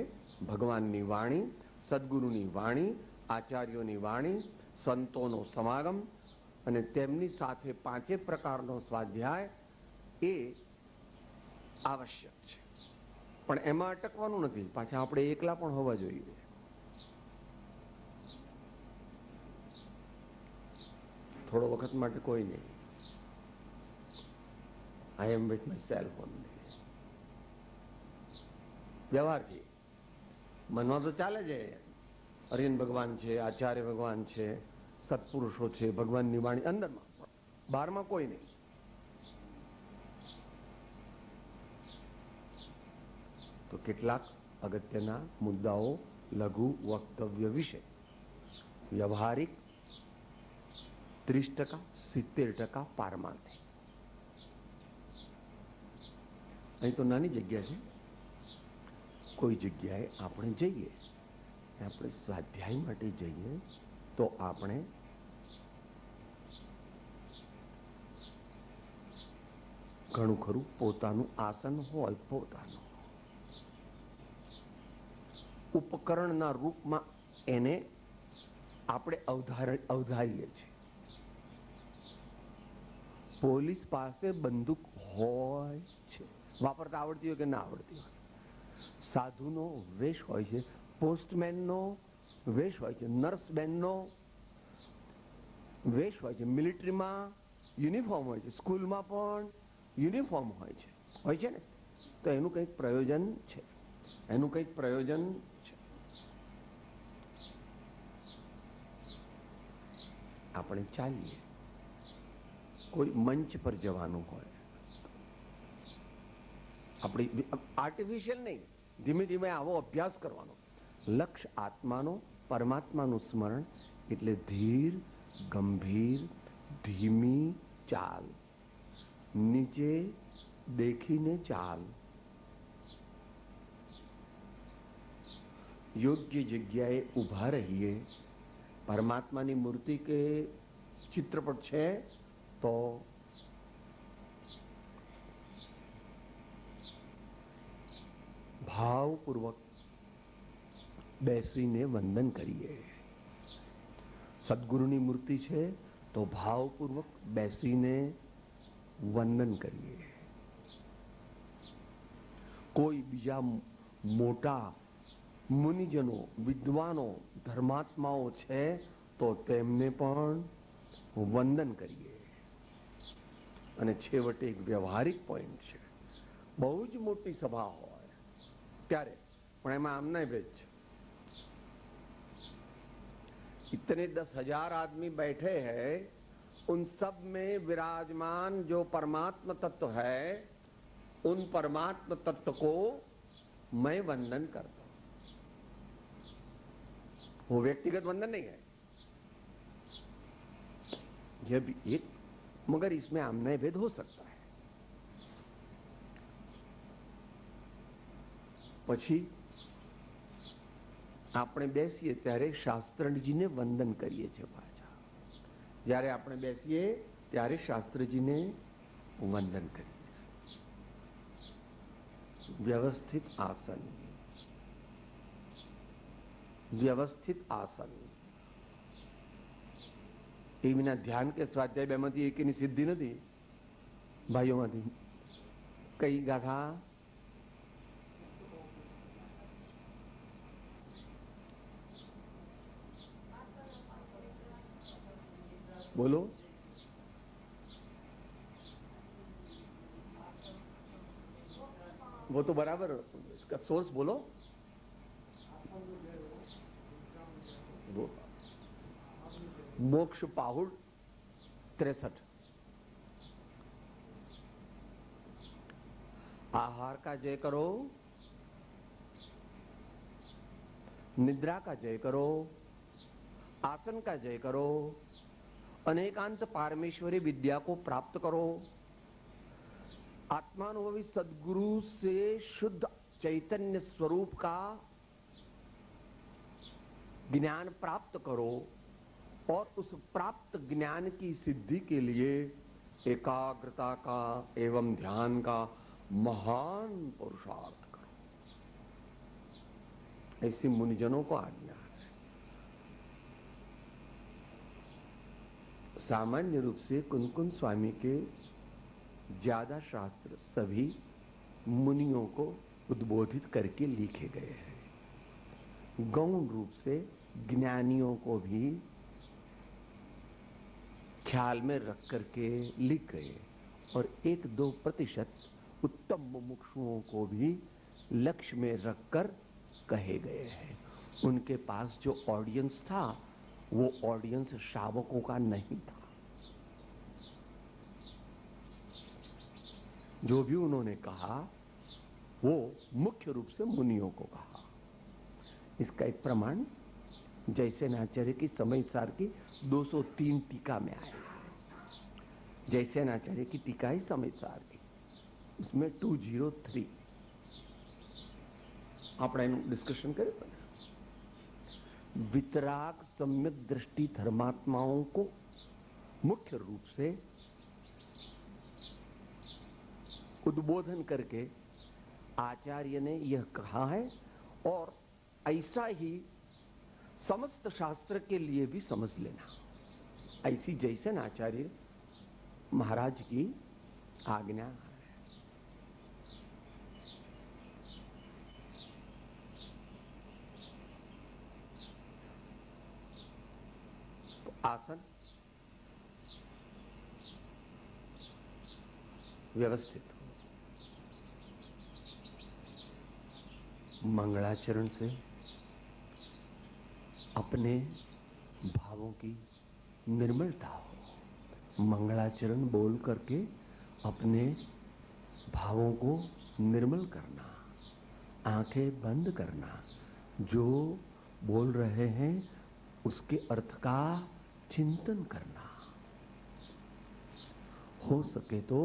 Speaker 1: ભગવાનની વાણી, સદગુરુની વાણી, આચાર્યોની વાણી, સંતોનો સમાગમ અને તેમની સાથે 5 પ્રકારનો સ્વાધ્યાય એ આવશ્યક છે. પણ એમાં અટકવાનું નથી, પાછા આપણે એકલા પણ હોવા જોઈએ. થોડો વખત માટે કોઈ નહીં. I am with myself only. વ્યવહારથી મનમાં તો ચાલે છે, અરિયન ભગવાન છે, આચાર્ય ભગવાન છે, સત્પુરુષો છે, ભગવાનની વાણી અંદરમાં, બહારમાં કોઈ નહીં. તો કેટલાક અગત્યના મુદ્દાઓ લઘુ વક્તવ્ય વિશે. વ્યવહારિક 30%, 70% પારમાર્થિક. અહીં તો નાની જગ્યા છે. કોઈ જગ્યાએ આપણે જઈએ, આપણે સ્વાધ્યાય માટે જઈએ તો આપણે ઘણું ખરું પોતાનું આસન હોય, પોતાનું ઉપકરણના રૂપમાં એને આપણે અવધારીએ છીએ. પોલીસ પાસે બંદૂક હોય છે, વાપરતા આવડતી હોય કે ના આવડતી હોય. સાધુનો વેશ હોય છે, પોસ્ટમેનનો વેશ હોય છે, નર્સબેનનો વેશ હોય છે, મિલિટરીમાં યુનિફોર્મ હોય છે, સ્કૂલમાં પણ યુનિફોર્મ હોય છે ને. તો એનું કંઈક પ્રયોજન છે, એનું કંઈક પ્રયોજન છે. આપણે ચાલીએ, કોઈ મંચ પર જવાનું હોય, આપણે આર્ટિફિશિયલ નહીં, ધીમે ધીમે આવો અભ્યાસ કરવાનો. લક્ષ્ય આત્માનો, પરમાત્માનું સ્મરણ, એટલે ધીર, ગંભીર, ધીમી ચાલ, નીચે દેખીને ચાલ. યોગ્ય જગ્યાએ ઊભા રહીએ. પરમાત્માની મૂર્તિ કે ચિત્રપટ છે તો ભાવપૂર્વક બેસીને વંદન કરીએ. સદગુરુની મૂર્તિ છે તો ભાવપૂર્વક બેસીને વંદન કરીએ. કોઈ બીજા મોટા મુનિજનો, વિદ્વાનો, ધર્માત્માઓ છે તો તેમને પણ વંદન કરીએ. અને છેવટે એક વ્યવહારિક પોઈન્ટ છે. બહુ જ મોટી સભા હોય ત્યારે પણ એમાં આમના ભેદ છે. इतने 10,000 आदमी बैठे हैं, उन सब में विराजमान जो परमात्मा तत्व है, उन परमात्मा तत्व को मैं वंदन करता हूं. वो व्यक्तिगत वंदन नहीं है, यह भी एक, मगर इसमें आमना भेद हो सकता है. પછી આપણે બેસીએ ત્યારે શાસ્ત્રજીને વંદન કરીએ છીએ. પાછા જ્યારે આપણે બેસીએ ત્યારે શાસ્ત્રજીને વંદન કરીએ છીએ. વ્યવસ્થિત આસન, વ્યવસ્થિત આસન. એ વિના ધ્યાન કે સ્વાધ્યાય બેમાંથી એકેની સિદ્ધિ નથી. ભાઈઓમાંથી કઈ ગાથા? બોલો. वो तो बराबर, इसका सोर्स बोलो. मोक्ष पाहुड़ 63. आहार का जय करो, निद्रा का जय करो, आसन का जय करो, अनेकांत पारमेश्वरी विद्या को प्राप्त करो, आत्मानुभवी सदगुरु से शुद्ध चैतन्य स्वरूप का ज्ञान प्राप्त करो और उस प्राप्त ज्ञान की सिद्धि के लिए एकाग्रता का एवं ध्यान का महान पुरुषार्थ करो. ऐसी मुनिजनों को आज्ञा है. सामान्य रूप से कुनकुन स्वामी के ज्यादा शास्त्र सभी मुनियों को उद्बोधित करके लिखे गए हैं. गौण रूप से ज्ञानियों को भी ख्याल में रख करके लिख गए और 1-2% उत्तम मुमुक्षुओं को भी लक्ष्य में रखकर कहे गए हैं. उनके पास जो ऑडियंस था वो ऑडियंस श्रावकों का नहीं था. जो भी उन्होंने कहा वो मुख्य रूप से मुनियों को कहा. इसका एक प्रमाण जयसेनाचार्य की समय सार की 203 टीका में आया. जयसेनाचार्य की टीका है समय सार की, उसमें 203 આપણે એનું ડિસ્કશન કર્યું. वितराग सम्यक दृष्टि धर्मात्माओं को मुख्य रूप से उद्बोधन करके आचार्य ने यह कहा है और ऐसा ही समस्त शास्त्र के लिए भी समझ लेना. ऐसी जैसे न आचार्य महाराज की आज्ञा है. तो आसन व्यवस्थित हो. मंगलाचरण से अपने भावों की निर्मलता हो. मंगलाचरण बोल करके अपने भावों को निर्मल करना, आंखें बंद करना, जो बोल रहे हैं उसके अर्थ का चिंतन करना. हो सके तो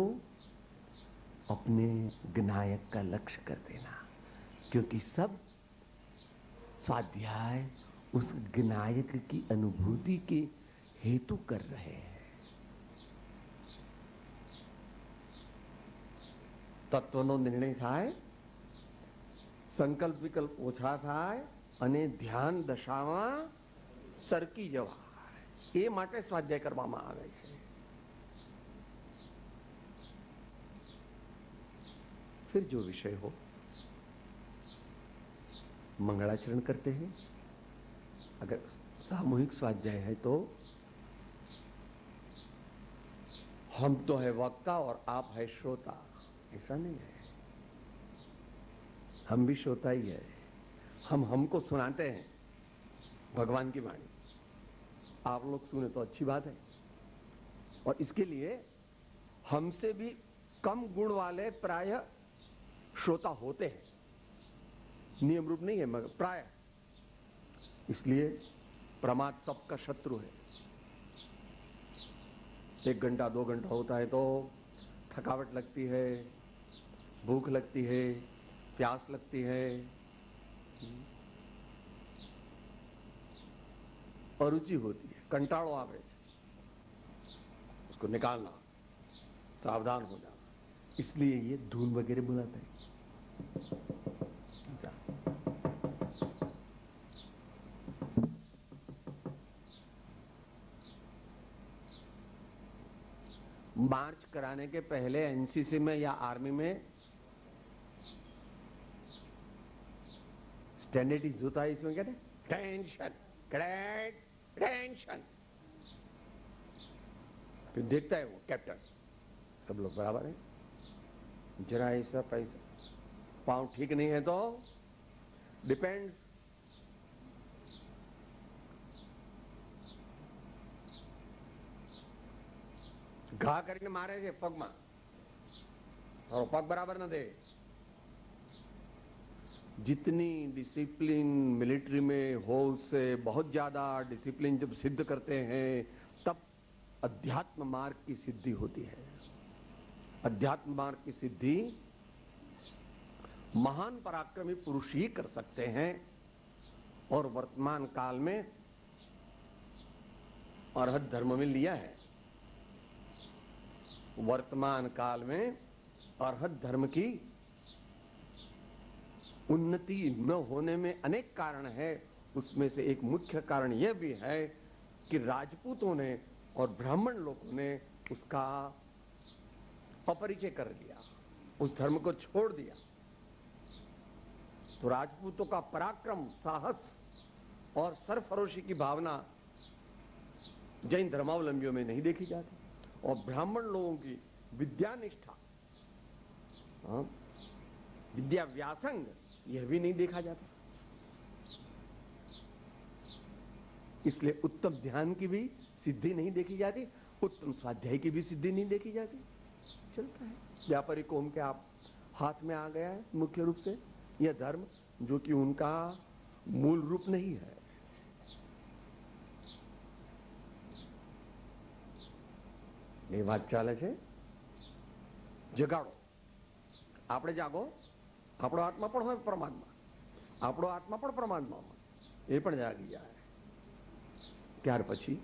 Speaker 1: अपने ज्ञायक का लक्ष्य कर देना, क्योंकि सब स्वाध्याय उस ज्ञायक की अनुभूति के हेतु कर रहे हैं. તત્વનો નિર્ણય થાય, સંકલ્પ વિકલ્પ ઓછા થાય અને ધ્યાન દશામાં સરકી જવાય, એ માટે સ્વાધ્યાય કરવામાં આવે છે. फिर जो विषय हो, मंगलाचरण करते हैं. अगर सामूहिक स्वाध्याय है तो हम तो है वक्ता और आप है श्रोता, ऐसा नहीं है. हम भी श्रोता ही है. हम हमको सुनाते हैं भगवान की वाणी, आप लोग सुने तो अच्छी बात है. और इसके लिए हमसे भी कम गुण वाले प्राय श्रोता होते हैं. नियम रूप नहीं है मगर प्राय. इसलिए प्रमाद सबका शत्रु है. 1 घंटा 2 घंटा होता है तो थकावट लगती है, भूख लगती है, प्यास लगती है, अरुचि होती है, कंटाळो आवे, उसको निकालना, सावधान हो जाना. इसलिए ये धून वगैरह बुलाते हैं. मार्च कराने के पहले एनसीसी में या आर्मी में स्टैंडर्ड होता है, इसमें कहते हैं टेंशन, कैडेट टेंशन। फिर देखता है वो कैप्टन, सब लोग बराबर है, जरा ऐसा पैसा पांव ठीक नहीं है तो डिपेंड्स, घा કરીને મારે છે પગમાં, और पग बराबर न दे। जितनी डिसिप्लिन मिलिट्री में हो उससे बहुत ज्यादा डिसिप्लिन जब सिद्ध करते हैं तब अध्यात्म मार्ग की सिद्धि होती है। अध्यात्म मार्ग की सिद्धि महान पराक्रमी पुरुष ही कर सकते हैं और वर्तमान काल में अरहत धर्म में लिया है। वर्तमान काल में अरहत धर्म की उन्नति न होने में अनेक कारण है। उसमें से एक मुख्य कारण यह भी है कि राजपूतों ने और ब्राह्मण लोगों ने उसका अपरिचय कर लिया, उस धर्म को छोड़ दिया। तो राजपूतों का पराक्रम, साहस और सरफरोशी की भावना जैन धर्मावलंबियों में नहीं देखी जाती, और ब्राह्मण लोगों की विद्यानिष्ठा, विद्या व्यासंग, यह भी नहीं देखा जाता। इसलिए उत्तम ध्यान की भी सिद्धि नहीं देखी जाती, उत्तम स्वाध्याय की भी सिद्धि नहीं देखी जाती। चलता है व्यापारी कौम के आप हाथ में आ गया है मुख्य रूप से यह धर्म, जो कि उनका मूल रूप नहीं है। ये बात चाले छे, जगाड़ो, आपणे जागो, આપણો આત્મા પણ હોય પરમાત્મા, આપણો આત્મા પણ પરમાત્મામાં, એ પણ જાગી જાય। ત્યાર પછી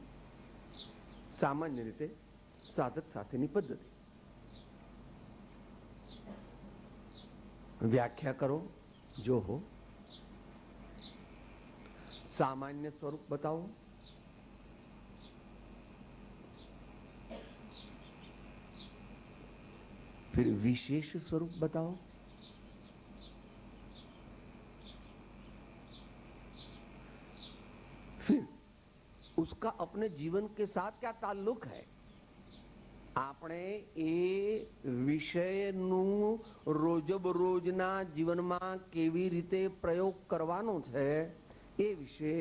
Speaker 1: સામાન્ય રીતે સાધક સાથેની પદ્ધતિ, વ્યાખ્યા કરો જો હો, સામાન્ય સ્વરૂપ બતાવો, फिर विशेष स्वरूप बताओ, फिर उसका अपने जीवन के साथ क्या ताल्लुक है। આપણે એ વિષયનું રોજબરોજના જીવનમાં કેવી રીતે પ્રયોગ કરવાનો છે એ વિશે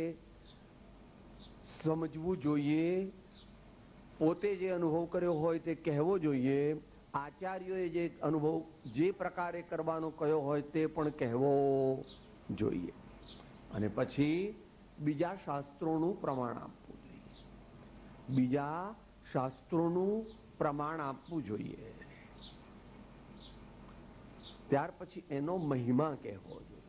Speaker 1: સમજવું જોઈએ। પોતે જે અનુભવ કર્યો હોય તે કહેવો જોઈએ। આચાર્યોએ જે અનુભવ જે પ્રકારે કરવાનો કયો હોય તે પણ કહેવો જોઈએ। અને પછી બીજા શાસ્ત્રોનું પ્રમાણ આપવું જોઈએ, બીજા શાસ્ત્રોનું પ્રમાણ આપવું જોઈએ। ત્યાર પછી એનો મહિમા કહેવો જોઈએ।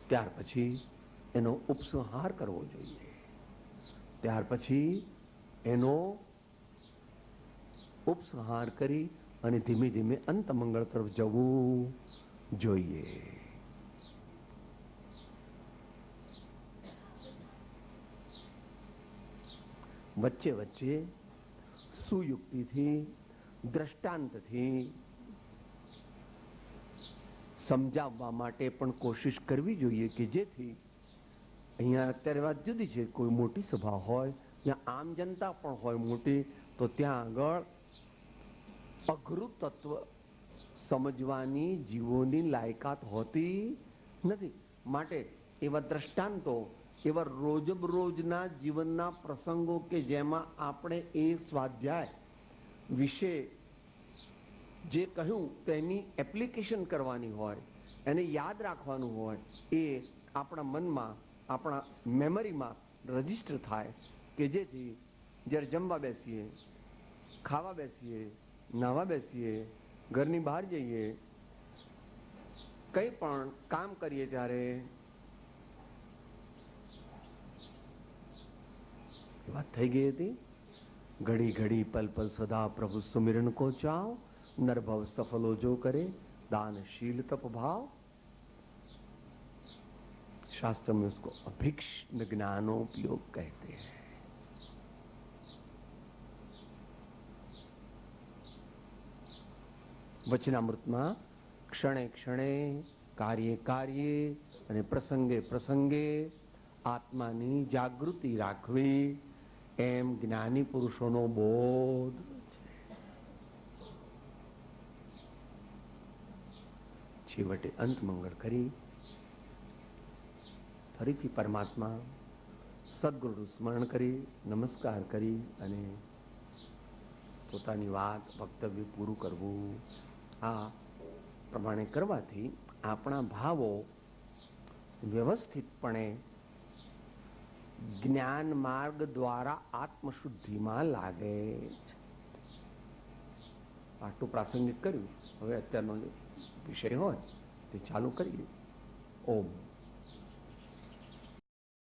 Speaker 1: ત્યાર પછી એનો ઉપસંહાર કરવો જોઈએ। ત્યાર પછી એનો ઉપસંહાર કરી અને ધીમે ધીમે અંત મંગળ તરફ જવું જોઈએ। વચ્ચે વચ્ચે સુયુક્તિથી, દ્રષ્ટાંતથી સમજાવવા માટે પણ કોશિશ કરવી જોઈએ કે જેથી અહીંયા અત્યારે વાત જુદી છે, કોઈ મોટી સભા હોય या आम जनता पण होय मोटी, तो ત્યાં આગળ અઘરું તત્વ સમજવાની જીવોની લાયકાત હોતી નથી। માટે એવા દ્રષ્ટાંતો, એવા રોજબરોજના જીવનના પ્રસંગો કે જેમાં આપણે એ સ્વાધ્યાય વિશે જે કહ્યું તેની એપ્લિકેશન કરવાની હોય, એને યાદ રાખવાનું હોય, એ આપણા મનમાં, આપણા મેમરીમાં રજીસ્ટર થાય કે જેથી જ્યારે જમવા બેસીએ, ખાવા બેસીએ, નાવા બેસીએ, ઘરની બહાર જઈએ, કંઈ પણ કામ કરીએ ત્યારે વાત થઈ ગઈ હતી, घड़ी घड़ी पल पल सदा प्रभु सुमिरन को चाओ, नरभव सफलो जो करे दानशील तप भाव, शास्त्र में उसको अभिक्ष्ण ज्ञानोपयोग कहते हैं। વચનામૃતમાં ક્ષણે ક્ષણે, કાર્યે કાર્યે અને પ્રસંગે પ્રસંગે આત્માની જાગૃતિ રાખવી, એમ જ્ઞાની પુરુષોનો બોધ છે. છેવટે અંત મંગળ કરી ફરીથી પરમાત્મા સદગુરુનું સ્મરણ કરી નમસ્કાર કરી અને પોતાની વાત વક્તવ્ય પૂરું કરવું. આ પ્રમાણે કરવાથી આપણા ભાવો વ્યવસ્થિતપણે જ્ઞાન માર્ગ દ્વારા આત્મશુદ્ધિમાં લાગે છે. આટલું પ્રાસંગિક કર્યું. હવે અત્યારનો વિષય હોય તે ચાલુ કરીએ. ઓમ.